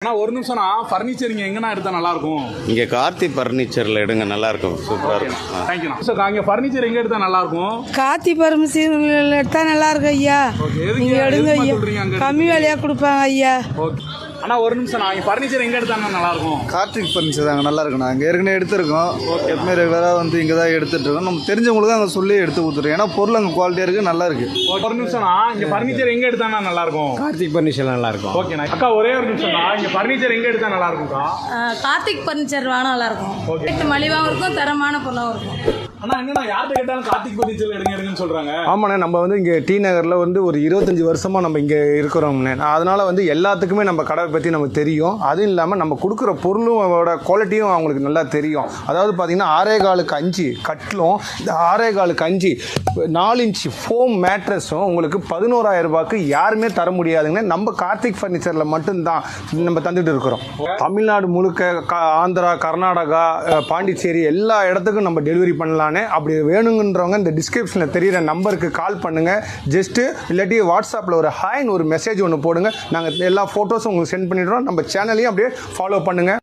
அண்ணா ஒரு நிமிஷம்ண்ணா, ஃபர்னிச்சர் இங்கே எங்கண்ணா எடுத்தால் நல்லாயிருக்கும்? இங்கே கார்த்தி ஃபர்னிச்சரில் எடுங்க, நல்லாயிருக்கும், சூப்பராக இருக்கும். தேங்க்யூண்ணா. சார் இங்கே ஃபர்னிச்சர் எங்கே எடுத்தால் நல்லாயிருக்கும்? கார்த்தி ஃபர்னிச்சர் எடுத்தால் நல்லாயிருக்கும் ஐயா. நீங்கள் எடுங்க ஐயா, கம்மி விலையாக கொடுப்பாங்க ஐயா. ஓகே அண்ணா ஒரு நிமிஷம், இங்கே ஃபர்னிச்சர் எங்கே எடுத்தால் நல்லாயிருக்கும்? கார்த்திக் ஃபர்னிச்சர் தாங்க நல்லா இருக்குண்ணா. அங்கே ஏற்கனவே எடுத்துருக்கோம். எப்பவுமே ரெகுலராக வந்து இங்கே தான் எடுத்துகிட்ருக்கோம். நம்ம தெரிஞ்சவங்களுக்கு அங்கே சொல்லி எடுத்து கொடுத்துருக்கோம். ஏன்னா பொருள் அங்கே குவாலிட்டியாக இருக்குது, நல்லா இருக்குது. ஒரு நிமிஷம்ண்ணா, இங்கே ஃபர்னிச்சர் எங்கே எடுத்தால் நல்லாயிருக்கும்? கார்த்திக் ஃபர்னிச்சர் நல்லாயிருக்கும். ஓகேண்ணா. அக்கா ஒரே ஒரு நிமிஷம்ண்ணா, இங்கே ஃபர்னிச்சர் எங்கே எடுத்தால் நல்லாயிருக்கும்க்கா? கார்த்திக் ஃபர்னிச்சர் வேணும், நல்லாயிருக்கும். மலிவாகவும் இருக்கும், தரமான பொருளாகவும் இருக்கும். அண்ணா என்னண்ணா யார்கிட்ட கேட்டாலும் கார்த்திக் ஃபர்னிச்சர் எடுங்கன்னு சொல்கிறாங்க. ஆமாண்ணே, நம்ம வந்து இங்கே டி நகரில் வந்து ஒரு 25 வருஷமாக நம்ம இங்கே இருக்கிறோம்ண்ணே. அதனால் வந்து எல்லாத்துக்குமே நம்ம கடை பற்றி நமக்கு தெரியும். அதுவும் இல்லாமல் நம்ம கொடுக்குற பொருளும் அதோட குவாலிட்டியும் அவங்களுக்கு நல்லா தெரியும். அதாவது பார்த்திங்கன்னா 6.25 5 கட்டிலும், இந்த 6.25 5 4 இன்ச் ஃபோம் மேட்ரஸும் உங்களுக்கு 11,000 ரூபாய்க்கு யாருமே தர முடியாதுங்க. நம்ம கார்த்திக் ஃபர்னிச்சரில் மட்டும்தான் நம்ம தந்துட்டு இருக்கிறோம். தமிழ்நாடு முழுக்க ஆந்திரா, கர்நாடகா, பாண்டிச்சேரி எல்லா இடத்துக்கும் நம்ம டெலிவரி பண்ணலான்னு. அப்படி வேணுங்கன்றவங்க இந்த டிஸ்கிரிப்ஷனில் தெரிகிற நம்பருக்கு கால் பண்ணுங்கள். ஜஸ்ட்டு இல்லாட்டி வாட்ஸ்அப்பில் ஒரு ஹாய்னு ஒரு மெசேஜ் ஒன்று போடுங்க. நாங்கள் எல்லா ஃபோட்டோஸும் உங்களுக்கு சென்ட் பண்ணிடுறோம். நம்ம சேனலையும் அப்படியே ஃபாலோ பண்ணுங்கள்.